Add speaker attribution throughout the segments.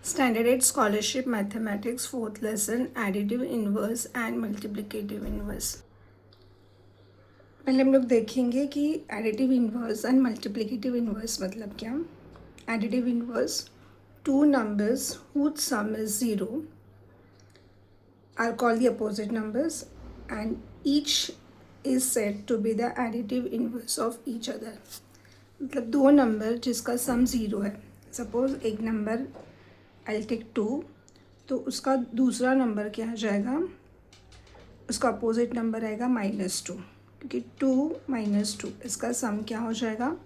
Speaker 1: Standard 8 Scholarship Mathematics 4th lesson Additive Inverse and Multiplicative Inverse। पहले हम लोग देखेंगे कि additive inverse and multiplicative inverse मतलब क्या। Additive inverse, two numbers whose sum is 0 are called the opposite numbers and each is said to be the additive inverse of each other। मतलब दो number जिसका सम ज़ीरो है, suppose एक number I take 2, तो उसका दूसरा नंबर क्या आ जाएगा, उसका अपोजिट नंबर आएगा -2, क्योंकि 2 - 2 इसका सम क्या हो जाएगा,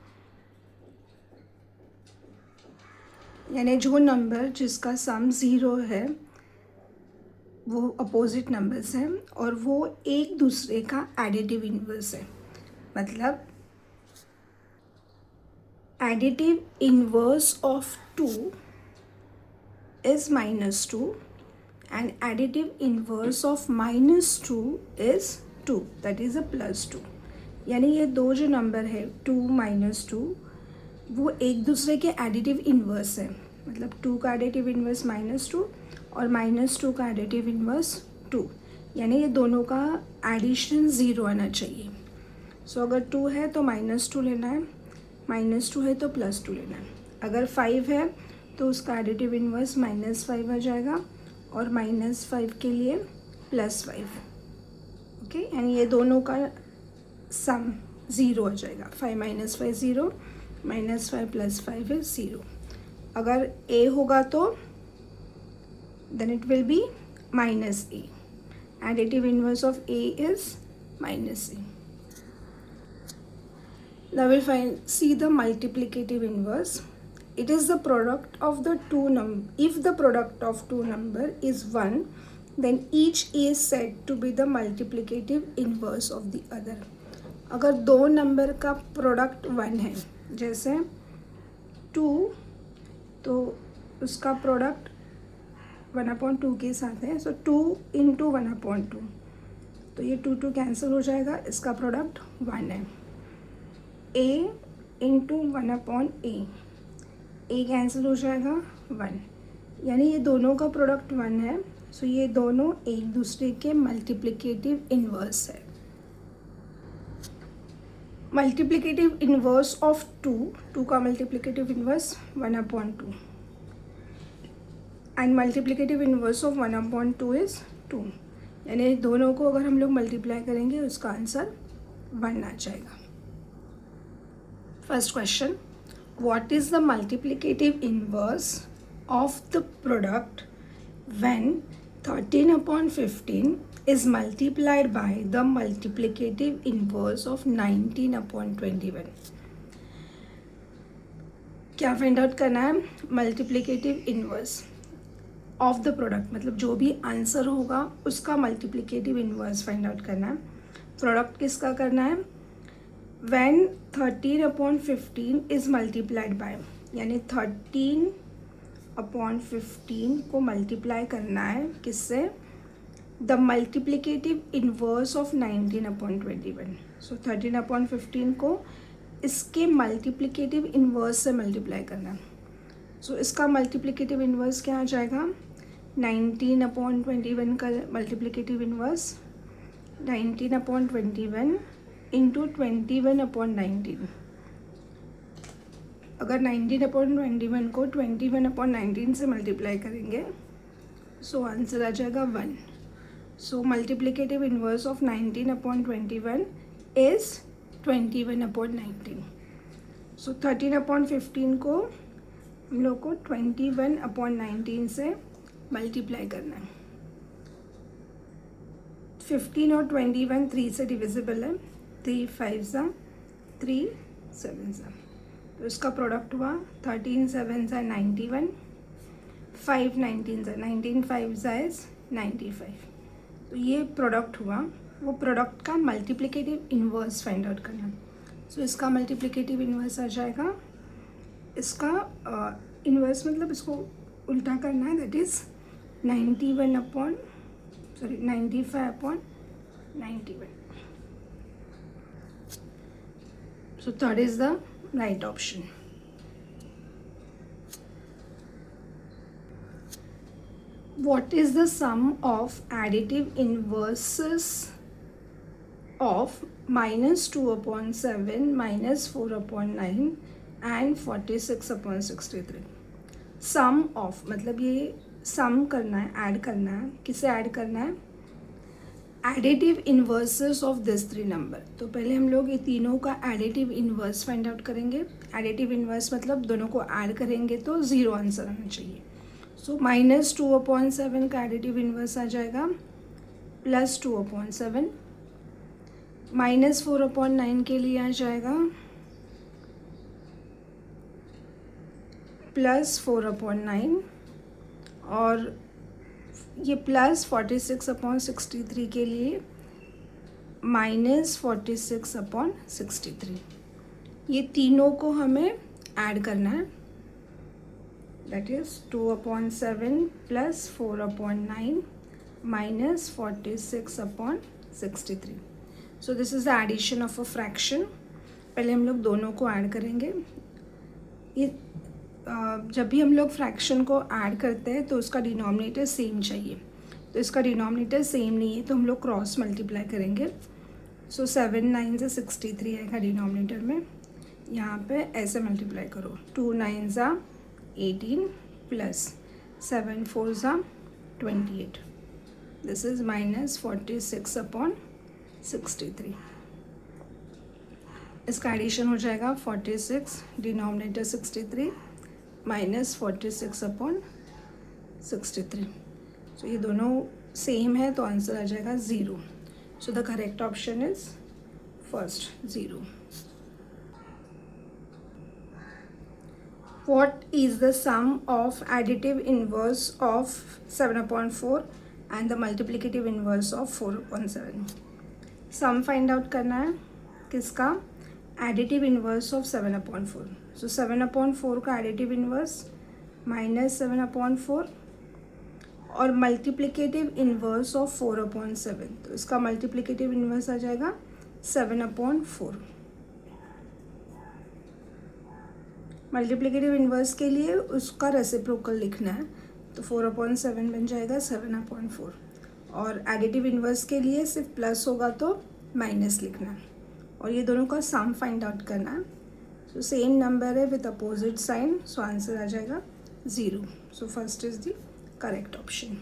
Speaker 1: यानी जो नंबर जिसका सम ज़ीरो है वो अपोजिट नंबर्स हैं और वो एक दूसरे का एडिटिव इन्वर्स है। मतलब additive inverse of 2 is -2 and additive inverse of -2 is 2, that is a +2। यानी ये दो जो नंबर है 2 - 2 वो एक दूसरे के एडिटिव इन्वर्स है। मतलब 2 का एडिटिव इन्वर्स -2 और -2 का एडिटिव इन्वर्स 2, यानी ये दोनों का एडिशन ज़ीरो आना चाहिए। सो अगर 2 है तो -2 लेना है, -2 है तो +2 लेना है। अगर 5 है तो उसका एडिटिव इन्वर्स -5 आ जाएगा और -5 के लिए +5। ओके, यानी ये दोनों का सम ज़ीरो आ जाएगा। 5 - 5 0, -5 + 5 इज 0। अगर a होगा तो then it will be -a। Additive inverse of a is -a। Now we'll see the multiplicative inverse. It is the product of the two number. If the product of two number is 1, then each is said to be the multiplicative inverse of the other। अगर दो number का product 1 है, जैसे 2, तो उसका product 1/2 के साथ है। सो 2 × 1/2, तो ये 2 कैंसिल हो जाएगा, इसका प्रोडक्ट 1 है। a × 1/a, a कैंसिल हो जाएगा 1, यानी ये दोनों का प्रोडक्ट 1 है। सो ये दोनों एक दूसरे के मल्टीप्लिकेटिव इन्वर्स है। मल्टीप्लिकेटिव इन्वर्स ऑफ 2 का multiplicative inverse 1/2 and multiplicative inverse of 1/2 is 2, यानी दोनों को अगर हम लोग मल्टीप्लाई करेंगे उसका आंसर 1 आ जाएगा। First question, what is the multiplicative inverse of the product when 13/15 is multiplied by the multiplicative inverse of 19/21। क्या फाइंड आउट करना है? Multiplicative inverse of the product, मतलब जो भी आंसर होगा उसका मल्टीप्लिकेटिव इन्वर्स फाइंड आउट करना है। प्रोडक्ट किसका करना है? when 13/15 is multiplied by, यानी 13/15 को मल्टीप्लाई करना है किससे? The multiplicative inverse of 19/21। सो 13/15 को इसके मल्टीप्लिकेटिव इन्वर्स से मल्टीप्लाई करना है। सो इसका मल्टीप्लिकेटिव इन्वर्स क्या आ जाएगा? 19/21 का मल्टीप्लिकेटिव इन्वर्स 19/21 इंटू 21/19। अगर 19/21 को 21/19 से मल्टीप्लाई करेंगे सो आंसर आ जाएगा 1। सो मल्टीप्लिकेटिव इन्वर्स ऑफ 19/21 इज़ 21/19। सो 13/15 को हम लोग को 21/19 से मल्टीप्लाई करना है। 15 और 21 3 से डिविजिबल है, 3 5 3 7, तो इसका प्रोडक्ट हुआ 13 7 91, 5 19 19 5 इज़ 95। तो ये प्रोडक्ट हुआ। वो प्रोडक्ट का मल्टीप्लिकेटिव इन्वर्स फाइंड आउट करना। सो इसका मल्टीप्लिकेटिव इन्वर्स आ जाएगा, इसका इन्वर्स मतलब इसको उल्टा करना है, that is 95/91। So third is the right option. what is the sum of additive inverses of -2/7 -4/9 and 46/63? Some of मतलब ये सम करना है, ऐड करना है. किसे ऐड करना है? Additive inverses of this three number. तो पहले हम लोग ये तीनों का एडिटिव इन्वर्स फाइंड आउट करेंगे. एडिटिव इन्वर्स मतलब दोनों को ऐड करेंगे तो ज़ीरो आंसर आना चाहिए. सो -2/7 का एडिटिव इन्वर्स आ जाएगा +2/7. -4/9 के लिए आ जाएगा +4/9. और ये +46/63 के लिए -46/63. ये तीनों को हमें ऐड करना है. That is 2/7 +4/9 -46/63. So this is the addition of a fraction. पहले हम लोग दोनों को ऐड करेंगे. ये जब भी हम लोग फ्रैक्शन को ऐड करते हैं तो उसका डिनोमिनेटर सेम चाहिए. तो इसका डिनोमिनेटर सेम नहीं है तो हम लोग क्रॉस मल्टीप्लाई करेंगे. सो 7 9 से 63 आएगा डिनोमिनेटर में. यहाँ पे ऐसे मल्टीप्लाई करो. 2 9 ज़ा 18 प्लस 7 4 ज़ा 28. This is -46/63. इसका एडिशन हो जाएगा 46 डिनोमिनेटर 63 -46/63. सो ये दोनों सेम है तो आंसर आ जाएगा 0. So the correct option is first 0. What is the sum of additive inverse of 7/4 and the multiplicative inverse of 4/7? Some find out करना है. किसका? Additive inverse of 7/4. सो 7/4 का एडिटिव इन्वर्स -7/4 और मल्टीप्लिकेटिव इन्वर्स ऑफ 4/7. तो इसका multiplicative inverse आ जाएगा 7/4. Multiplicative inverse के लिए उसका रेसिप्रोकल लिखना है. तो 4/7 बन जाएगा 7/4. और एडिटिव इन्वर्स के लिए सिर्फ प्लस होगा तो माइनस लिखना है. और ये दोनों का सम फाइंड आउट करना है. सो सेम नंबर है with opposite sign. So answer आ जाएगा 0. So first is the correct option.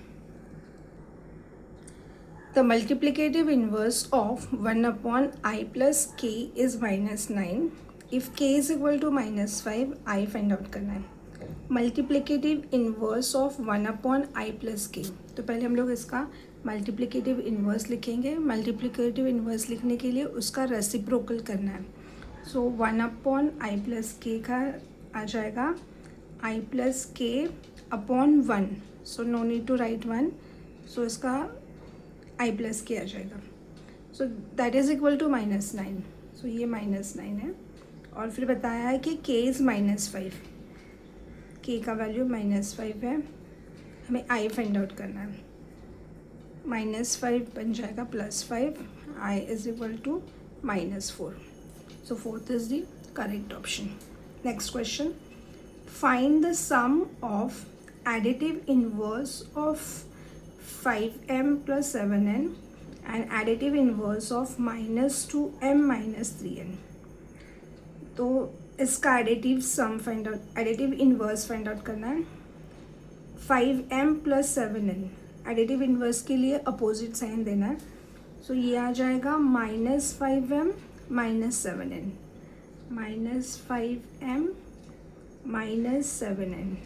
Speaker 1: The multiplicative inverse of 1/i + k is -9. If k is equal to -5, i find out करना है. Multiplicative inverse of 1/i + k. तो पहले हम लोग इसका multiplicative inverse लिखेंगे. मल्टीप्लिकेटिव इन्वर्स लिखने के लिए उसका रेसिप्रोकल करना है. सो 1/i + k का आ जाएगा i + k/1. So no need to write 1. So इसका i + k आ जाएगा. So that is equal to -9. So ये -9 है. और फिर बताया है कि k इज़ -5. k का वैल्यू -5 है. हमें i फाइंड आउट करना है. -5 बन जाएगा +5. i is equal to -4. So fourth is the correct option. Next question. Find the sum of additive inverse of 5m + 7n and additive inverse of -2m - 3n. तो इसका additive sum find out, additive inverse find out करना है. 5m + 7n. Additive inverse के लिए opposite sign देना है. सो ये आ जाएगा -5m - 7n. -5m - 7n.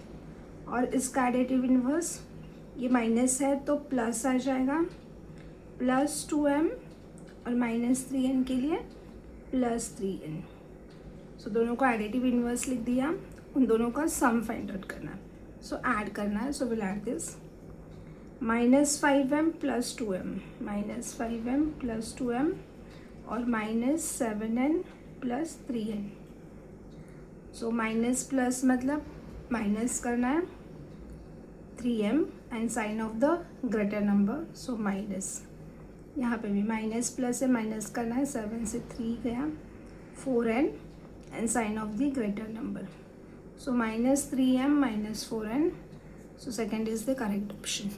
Speaker 1: और इसका एडिटिव इन्वर्स ये माइनस है तो प्लस आ जाएगा +2m और -3n के लिए +3n. सो दोनों को एडिटिव इन्वर्स लिख दिया. उन दोनों का सम फाइंड आउट करना है. सो ऐड करना है. So will add this -5m + 2m, -5m + 2m और -7n + 3n. So minus plus मतलब माइनस करना है 3m and sign of the greater number. So minus. यहाँ पे भी माइनस प्लस है, माइनस करना है. 7 से 3 गया 4n and sign of the greater number. So -3m - 4n. So second is the correct option.